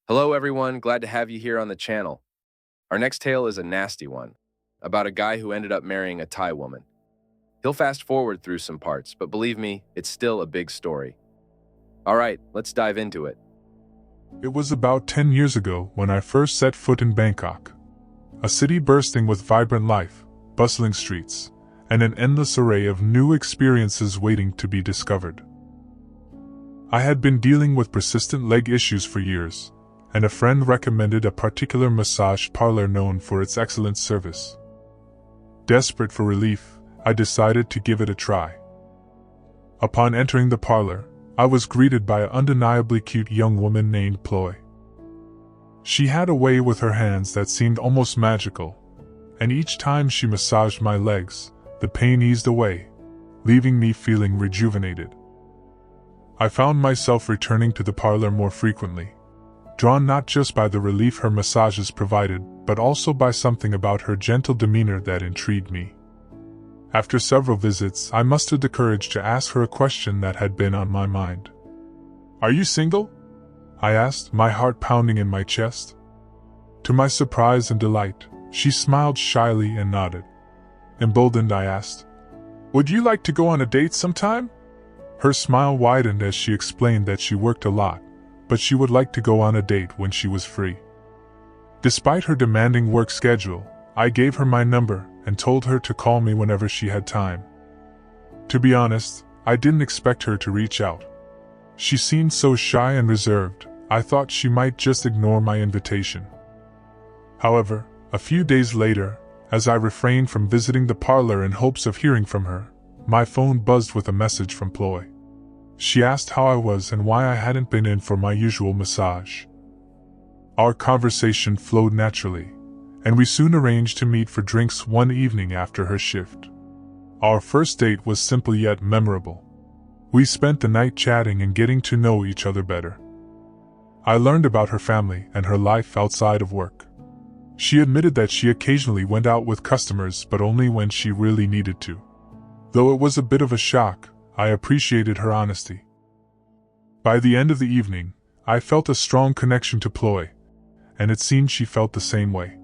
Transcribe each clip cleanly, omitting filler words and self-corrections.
Hello everyone, glad to have you here on the channel. Our next tale is a nasty one, about a guy who ended up marrying a Thai woman. He'll fast forward through some parts, but believe me, it's still a big story. Alright, let's dive into it. It was about 10 years ago when I first set foot in Bangkok. A city bursting with vibrant life, bustling streets, and an endless array of new experiences waiting to be discovered. I had been dealing with persistent leg issues for years, and a friend recommended a particular massage parlor known for its excellent service. Desperate for relief, I decided to give it a try. Upon entering the parlor, I was greeted by an undeniably cute young woman named Ploy. She had a way with her hands that seemed almost magical, and each time she massaged my legs, the pain eased away, leaving me feeling rejuvenated. I found myself returning to the parlor more frequently, drawn not just by the relief her massages provided, but also by something about her gentle demeanor that intrigued me. After several visits, I mustered the courage to ask her a question that had been on my mind. "Are you single?" I asked, my heart pounding in my chest. To my surprise and delight, she smiled shyly and nodded. Emboldened, I asked, "Would you like to go on a date sometime?" Her smile widened as she explained that she worked a lot, but she would like to go on a date when she was free. Despite her demanding work schedule, I gave her my number and told her to call me whenever she had time. To be honest, I didn't expect her to reach out. She seemed so shy and reserved, I thought she might just ignore my invitation. However, a few days later, as I refrained from visiting the parlor in hopes of hearing from her, my phone buzzed with a message from Ploy. She asked how I was and why I hadn't been in for my usual massage. Our conversation flowed naturally, and we soon arranged to meet for drinks one evening after her shift. Our first date was simple yet memorable. We spent the night chatting and getting to know each other better. I learned about her family and her life outside of work. She admitted that she occasionally went out with customers, but only when she really needed to. Though it was a bit of a shock, I appreciated her honesty. By the end of the evening, I felt a strong connection to Ploy, and it seemed she felt the same way.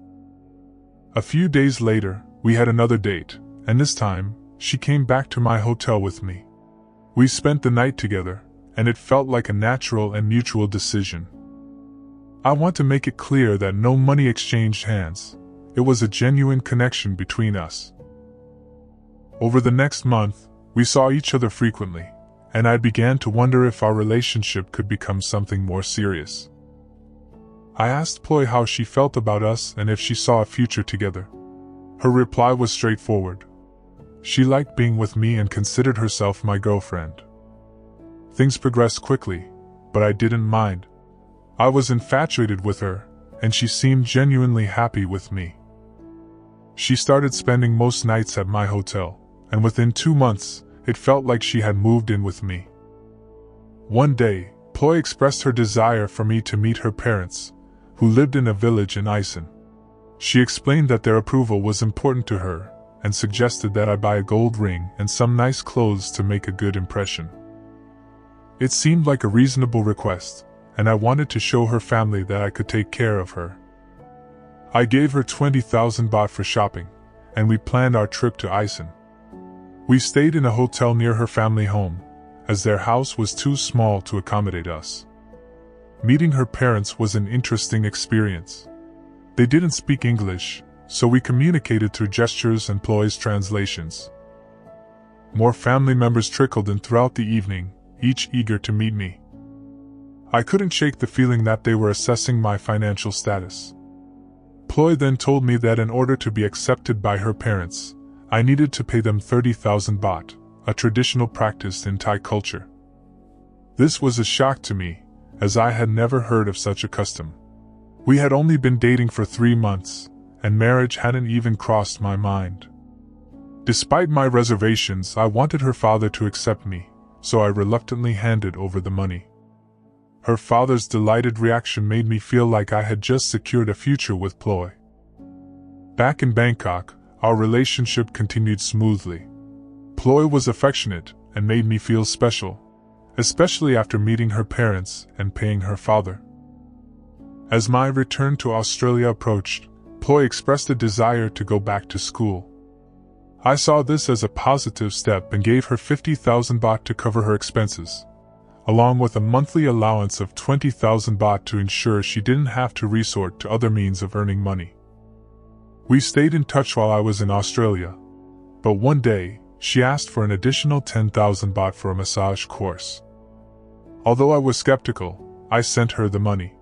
A few days later, we had another date, and this time, she came back to my hotel with me. We spent the night together, and it felt like a natural and mutual decision. I want to make it clear that no money exchanged hands. It was a genuine connection between us. Over the next month, we saw each other frequently, and I began to wonder if our relationship could become something more serious. I asked Ploy how she felt about us and if she saw a future together. Her reply was straightforward. She liked being with me and considered herself my girlfriend. Things progressed quickly, but I didn't mind. I was infatuated with her, and she seemed genuinely happy with me. She started spending most nights at my hotel, and within 2 months, it felt like she had moved in with me. One day, Ploy expressed her desire for me to meet her parents, who lived in a village in Iceland. She explained that their approval was important to her, and suggested that I buy a gold ring and some nice clothes to make a good impression. It seemed like a reasonable request, and I wanted to show her family that I could take care of her. I gave her 20,000 baht for shopping, and we planned our trip to Iceland. We stayed in a hotel near her family home, as their house was too small to accommodate us. Meeting her parents was an interesting experience. They didn't speak English, so we communicated through gestures and Ploy's translations. More family members trickled in throughout the evening, each eager to meet me. I couldn't shake the feeling that they were assessing my financial status. Ploy then told me that in order to be accepted by her parents, I needed to pay them 30,000 baht, a traditional practice in Thai culture. This was a shock to me, as I had never heard of such a custom. We had only been dating for 3 months, and marriage hadn't even crossed my mind. Despite my reservations, I wanted her father to accept me, so I reluctantly handed over the money. Her father's delighted reaction made me feel like I had just secured a future with Ploy. Back in Bangkok, our relationship continued smoothly. Ploy was affectionate and made me feel special, especially after meeting her parents and paying her father. As my return to Australia approached, Ploy expressed a desire to go back to school. I saw this as a positive step and gave her 50,000 baht to cover her expenses, along with a monthly allowance of 20,000 baht to ensure she didn't have to resort to other means of earning money. We stayed in touch while I was in Australia, but one day, she asked for an additional 10,000 baht for a massage course. Although I was skeptical, I sent her the money.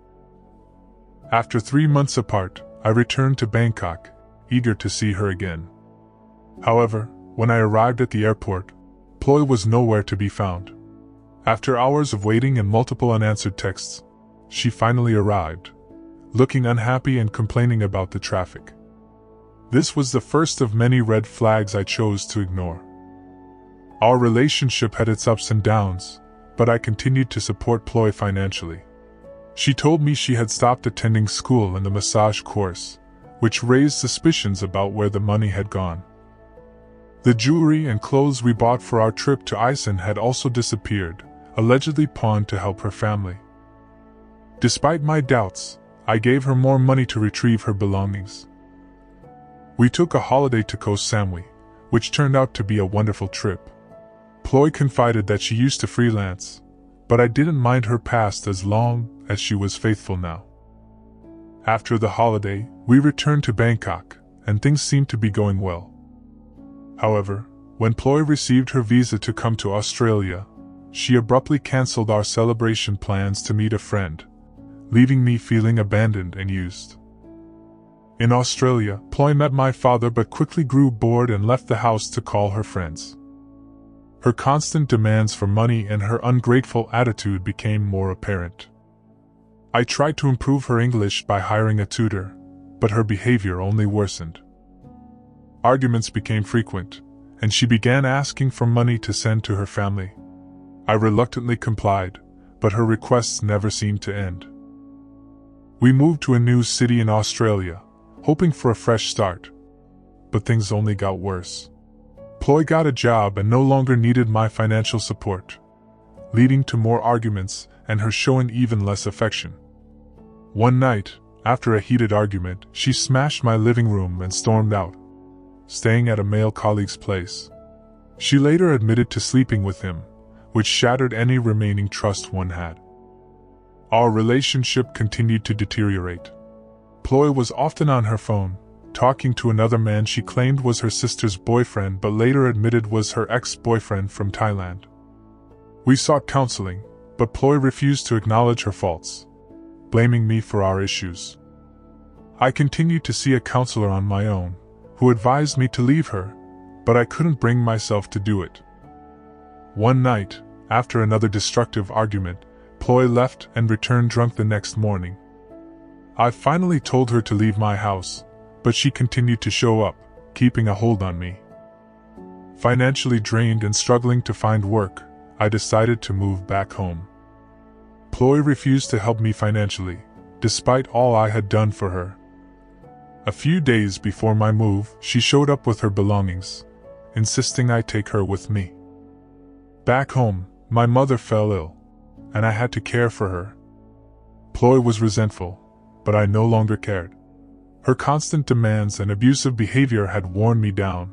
After 3 months apart, I returned to Bangkok, eager to see her again. However, when I arrived at the airport, Ploy was nowhere to be found. After hours of waiting and multiple unanswered texts, she finally arrived, looking unhappy and complaining about the traffic. This was the first of many red flags I chose to ignore. Our relationship had its ups and downs, but I continued to support Ploy financially. She told me she had stopped attending school and the massage course, which raised suspicions about where the money had gone. The jewelry and clothes we bought for our trip to Iceland had also disappeared, allegedly pawned to help her family. Despite my doubts, I gave her more money to retrieve her belongings. We took a holiday to Koh Samui, which turned out to be a wonderful trip. Ploy confided that she used to freelance, but I didn't mind her past as long as she was faithful now. After the holiday, we returned to Bangkok, and things seemed to be going well. However, when Ploy received her visa to come to Australia, she abruptly cancelled our celebration plans to meet a friend, leaving me feeling abandoned and used. In Australia, Ploy met my father but quickly grew bored and left the house to call her friends. Her constant demands for money and her ungrateful attitude became more apparent. I tried to improve her English by hiring a tutor, but her behavior only worsened. Arguments became frequent, and she began asking for money to send to her family. I reluctantly complied, but her requests never seemed to end. We moved to a new city in Australia, hoping for a fresh start, but things only got worse. Ploy got a job and no longer needed my financial support, leading to more arguments and her showing even less affection. One night, after a heated argument, she smashed my living room and stormed out, staying at a male colleague's place. She later admitted to sleeping with him, which shattered any remaining trust one had. Our relationship continued to deteriorate. Ploy was often on her phone, talking to another man she claimed was her sister's boyfriend but later admitted was her ex-boyfriend from Thailand. We sought counseling, but Ploy refused to acknowledge her faults, blaming me for our issues. I continued to see a counselor on my own, who advised me to leave her, but I couldn't bring myself to do it. One night, after another destructive argument, Ploy left and returned drunk the next morning. I finally told her to leave my house, but she continued to show up, keeping a hold on me. Financially drained and struggling to find work, I decided to move back home. Ploy refused to help me financially, despite all I had done for her. A few days before my move, she showed up with her belongings, insisting I take her with me. Back home, my mother fell ill, and I had to care for her. Ploy was resentful, but I no longer cared. Her constant demands and abusive behavior had worn me down.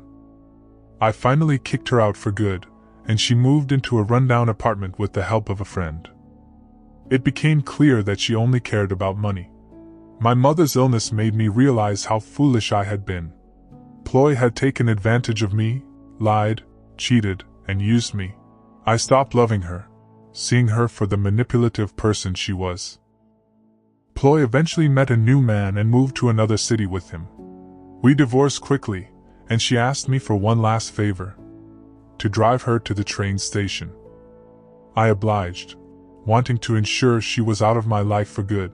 I finally kicked her out for good, and she moved into a rundown apartment with the help of a friend. It became clear that she only cared about money. My mother's illness made me realize how foolish I had been. Ploy had taken advantage of me, lied, cheated, and used me. I stopped loving her, seeing her for the manipulative person she was. Ploy eventually met a new man and moved to another city with him. We divorced quickly, and she asked me for one last favor: to drive her to the train station. I obliged, wanting to ensure she was out of my life for good.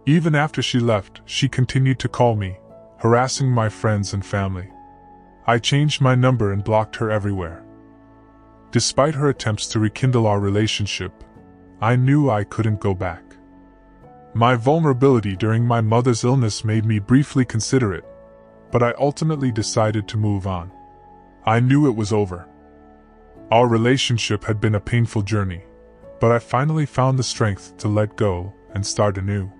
Even after she left, she continued to call me, harassing my friends and family. I changed my number and blocked her everywhere. Despite her attempts to rekindle our relationship, I knew I couldn't go back. My vulnerability during my mother's illness made me briefly consider it, but I ultimately decided to move on. I knew it was over. Our relationship had been a painful journey, but I finally found the strength to let go and start anew.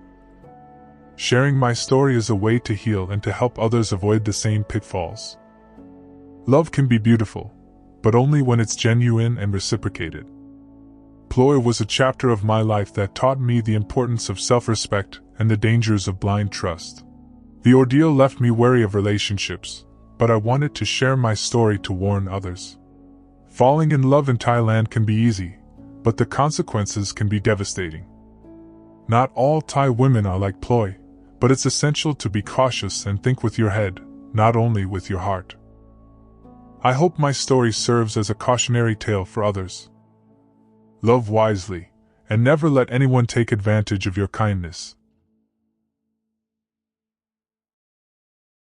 Sharing my story is a way to heal and to help others avoid the same pitfalls. Love can be beautiful, but only when it's genuine and reciprocated. Ploy was a chapter of my life that taught me the importance of self-respect and the dangers of blind trust. The ordeal left me wary of relationships, but I wanted to share my story to warn others. Falling in love in Thailand can be easy, but the consequences can be devastating. Not all Thai women are like Ploy, but it's essential to be cautious and think with your head, not only with your heart. I hope my story serves as a cautionary tale for others. Love wisely, and never let anyone take advantage of your kindness.